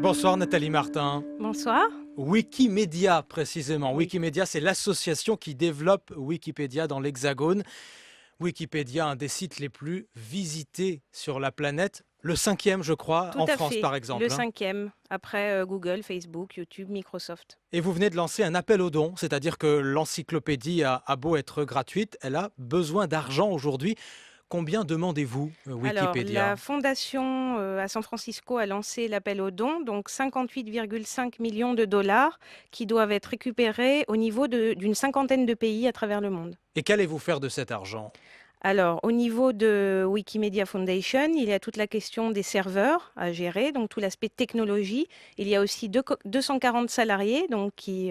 Bonsoir Nathalie Martin. Bonsoir. Wikimédia précisément. Oui. Wikimédia, c'est l'association qui développe Wikipédia dans l'Hexagone. Wikipédia, un des sites les plus visités sur la planète. Le 5e, je crois, Tout en à France fait. par exemple. Le 5e, après Google, Facebook, YouTube, Microsoft. Et vous venez de lancer un appel aux dons, c'est-à-dire que l'encyclopédie a beau être gratuite, elle a besoin d'argent aujourd'hui. Combien demandez-vous, Alors, Wikipédia? la fondation à San Francisco a lancé l'appel aux dons, donc 58,5 millions de dollars qui doivent être récupérés au niveau d'une cinquantaine de pays à travers le monde. Et qu'allez-vous faire de cet argent? Alors, au niveau de Wikimedia Foundation, il y a toute la question des serveurs à gérer, donc tout l'aspect technologie. Il y a aussi 240 salariés donc, qui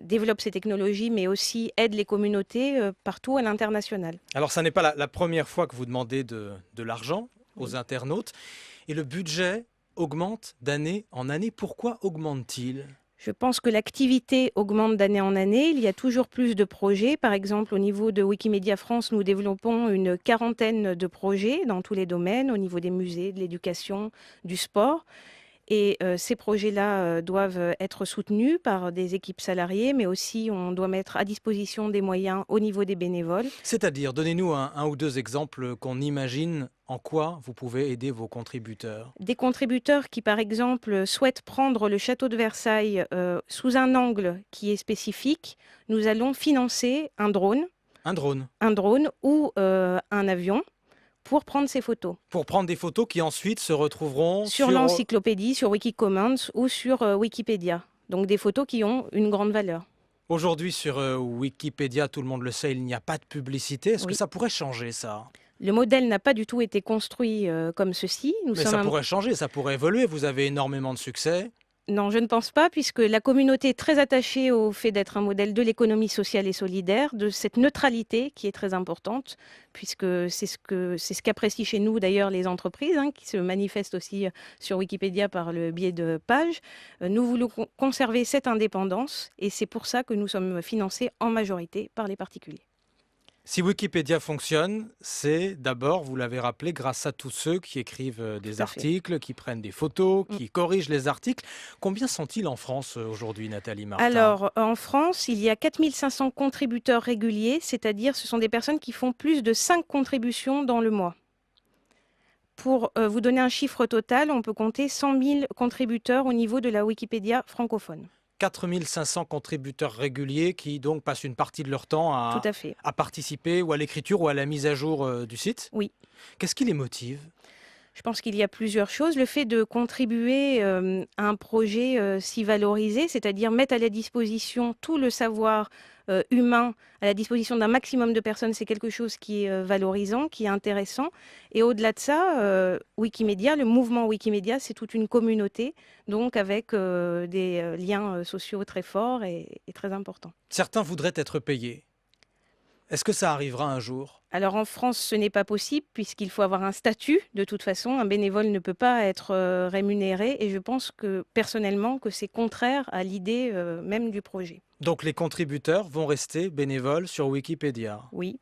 développent ces technologies, mais aussi aident les communautés partout à l'international. Alors, ça n'est pas la première fois que vous demandez de l'argent aux Oui. internautes. Et le budget augmente d'année en année. Pourquoi augmente-t-il? Je pense que l'activité augmente d'année en année. Il y a toujours plus de projets. Par exemple, au niveau de Wikimedia France, nous développons une quarantaine de projets dans tous les domaines, au niveau des musées, de l'éducation, du sport. Et ces projets-là doivent être soutenus par des équipes salariées, mais aussi on doit mettre à disposition des moyens au niveau des bénévoles. C'est-à-dire, donnez-nous un ou deux exemples qu'on imagine en quoi vous pouvez aider vos contributeurs. Des contributeurs qui, par exemple, souhaitent prendre le château de Versailles sous un angle qui est spécifique, nous allons financer Un drone, un drone ou un avion pour prendre ces photos. pour prendre des photos qui ensuite se retrouveront Sur l'encyclopédie, sur Wikicommons ou sur Wikipédia. Donc des photos qui ont une grande valeur. Aujourd'hui sur Wikipédia, tout le monde le sait, il n'y a pas de publicité. Est-ce que Oui. ça pourrait changer ça? Le modèle n'a pas du tout été construit comme ceci. Mais ça pourrait changer, ça pourrait évoluer. Vous avez énormément de succès. Non, je ne pense pas, puisque la communauté est très attachée au fait d'être un modèle de l'économie sociale et solidaire, de cette neutralité qui est très importante, puisque c'est ce qu'apprécient chez nous d'ailleurs les entreprises, qui se manifestent aussi sur Wikipédia par le biais de pages. Nous voulons conserver cette indépendance, et c'est pour ça que nous sommes financés en majorité par les particuliers. Si Wikipédia fonctionne, c'est d'abord, vous l'avez rappelé, grâce à tous ceux qui écrivent des Tout à fait. articles, qui prennent des photos, Mm. qui corrigent les articles. Combien sont-ils en France aujourd'hui, Nathalie Martin? Alors, en France, il y a 4500 contributeurs réguliers, c'est-à-dire ce sont des personnes qui font plus de 5 contributions dans le mois. Pour vous donner un chiffre total, on peut compter 100 000 contributeurs au niveau de la Wikipédia francophone. 4500 contributeurs réguliers qui donc passent une partie de leur temps Tout à fait. à participer ou à l'écriture ou à la mise à jour du site. Oui. Qu'est-ce qui les motive? Je pense qu'il y a plusieurs choses. Le fait de contribuer à un projet si valorisé, c'est-à-dire mettre à la disposition tout le savoir humain à la disposition d'un maximum de personnes, c'est quelque chose qui est valorisant, qui est intéressant. Et au-delà de ça, Wikimedia, le mouvement Wikimedia, c'est toute une communauté, donc avec des liens sociaux très forts et très importants. Certains voudraient être payés. Est-ce que ça arrivera un jour? Alors en France, ce n'est pas possible puisqu'il faut avoir un statut. De toute façon, un bénévole ne peut pas être rémunéré et je pense que personnellement que c'est contraire à l'idée même du projet. Donc les contributeurs vont rester bénévoles sur Wikipédia. Oui,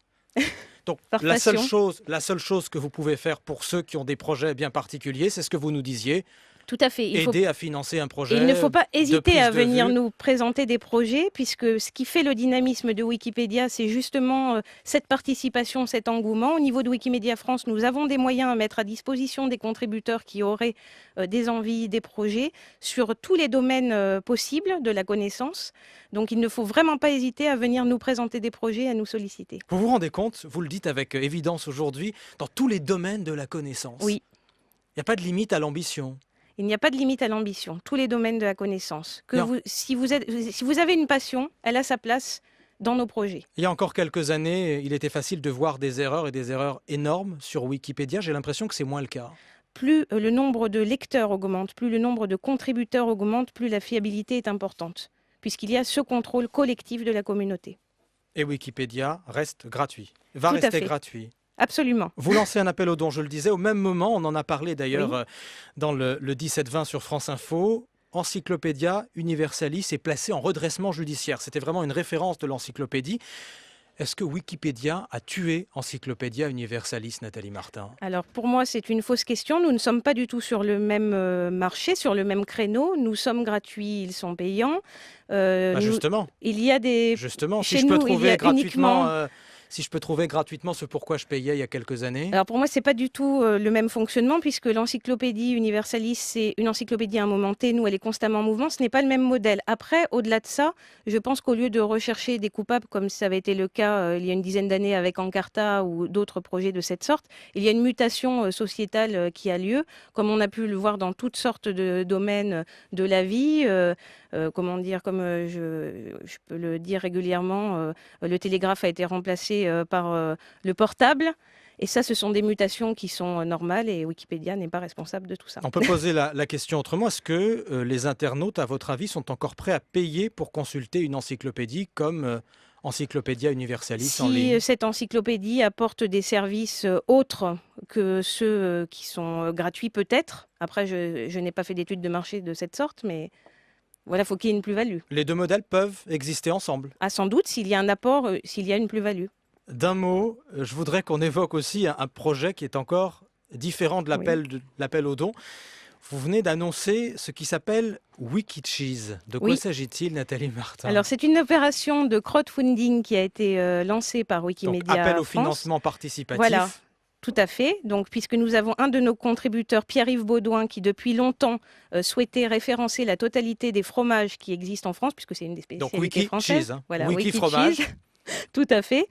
Donc par la seule passion. chose que vous pouvez faire pour ceux qui ont des projets bien particuliers, c'est ce que vous nous disiez, Tout à fait. aider à financer un projet Et il ne faut pas de hésiter prise à de venir vue. nous présenter des projets, puisque ce qui fait le dynamisme de Wikipédia, c'est justement cette participation, cet engouement. Au niveau de Wikimedia France, nous avons des moyens à mettre à disposition des contributeurs qui auraient des envies, des projets, sur tous les domaines possibles de la connaissance. Donc il ne faut vraiment pas hésiter à venir nous présenter des projets, à nous solliciter. Vous vous rendez compte, vous le dites avec évidence aujourd'hui, dans tous les domaines de la connaissance. Oui. Il n'y a pas de limite à l'ambition. Il n'y a pas de limite à l'ambition, tous les domaines de la connaissance. Non. Si vous avez une passion, elle a sa place dans nos projets. Il y a encore quelques années, il était facile de voir des erreurs et des erreurs énormes sur Wikipédia. J'ai l'impression que c'est moins le cas. Plus le nombre de lecteurs augmente, plus le nombre de contributeurs augmente, plus la fiabilité est importante, puisqu'il y a ce contrôle collectif de la communauté. Et Wikipédia reste gratuit, va Tout à rester fait. gratuit. Absolument. Vous lancez un appel aux dons, je le disais, au même moment, on en a parlé d'ailleurs Oui. dans le 17-20 sur France Info. Encyclopédia Universalis est placée en redressement judiciaire. C'était vraiment une référence de l'encyclopédie. Est-ce que Wikipédia a tué Encyclopédia Universalis, Nathalie Martin? Alors pour moi, c'est une fausse question. Nous ne sommes pas du tout sur le même marché, sur le même créneau. Nous sommes gratuits, ils sont payants. Justement, Il y a des... justement, si Chez je peux nous, il y trouver a gratuitement, uniquement... si je peux trouver gratuitement ce pourquoi je payais il y a quelques années. Alors pour moi, c'est pas du tout le même fonctionnement puisque l'encyclopédie Universalis, c'est une encyclopédie à un moment T. Nous, elle est constamment en mouvement. Ce n'est pas le même modèle. Après, au-delà de ça, je pense qu'au lieu de rechercher des coupables comme ça avait été le cas il y a une dizaine d'années avec Encarta ou d'autres projets de cette sorte, il y a une mutation sociétale qui a lieu, comme on a pu le voir dans toutes sortes de domaines de la vie. Comment dire, comme je peux le dire régulièrement, le télégraphe a été remplacé par le portable. Et ça, ce sont des mutations qui sont normales et Wikipédia n'est pas responsable de tout ça. On peut poser la question autrement. Est-ce que les internautes, à votre avis, sont encore prêts à payer pour consulter une encyclopédie comme Encyclopédia Universalis en ligne? Si cette encyclopédie apporte des services autres que ceux qui sont gratuits, peut-être. Après, je n'ai pas fait d'études de marché de cette sorte, mais voilà, il faut qu'il y ait une plus-value. Les deux modèles peuvent exister ensemble. Ah, sans doute, s'il y a un apport, s'il y a une plus-value. D'un mot, je voudrais qu'on évoque aussi un projet qui est encore différent de l'appel aux dons. Vous venez d'annoncer ce qui s'appelle Wikicheese. De quoi Oui. s'agit-il, Nathalie Martin? Alors, c'est une opération de crowdfunding qui a été lancée par Donc, Wikimedia appel au France. financement participatif. Voilà. Tout à fait. Donc, puisque nous avons un de nos contributeurs, Pierre-Yves Baudouin, qui depuis longtemps souhaitait référencer la totalité des fromages qui existent en France, puisque c'est une des Donc spécialités françaises. Wiki Cheese, Voilà, Wiki fromage. Cheese. Tout à fait.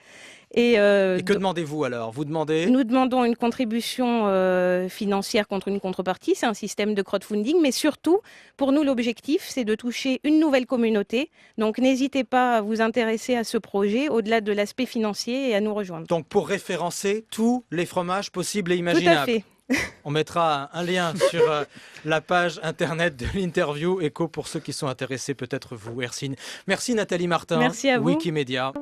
Et que demandez-vous alors? Vous demandez... Nous demandons une contribution financière contre une contrepartie. C'est un système de crowdfunding. Mais surtout, pour nous, l'objectif, c'est de toucher une nouvelle communauté. Donc, n'hésitez pas à vous intéresser à ce projet, au-delà de l'aspect financier, et à nous rejoindre. Donc, pour référencer tous les fromages possibles et Tout imaginables. à fait. On mettra un lien sur la page internet de l'interview Écho pour ceux qui sont intéressés, peut-être vous, Hercine. Merci Nathalie Martin, Merci à vous. Wikimedia.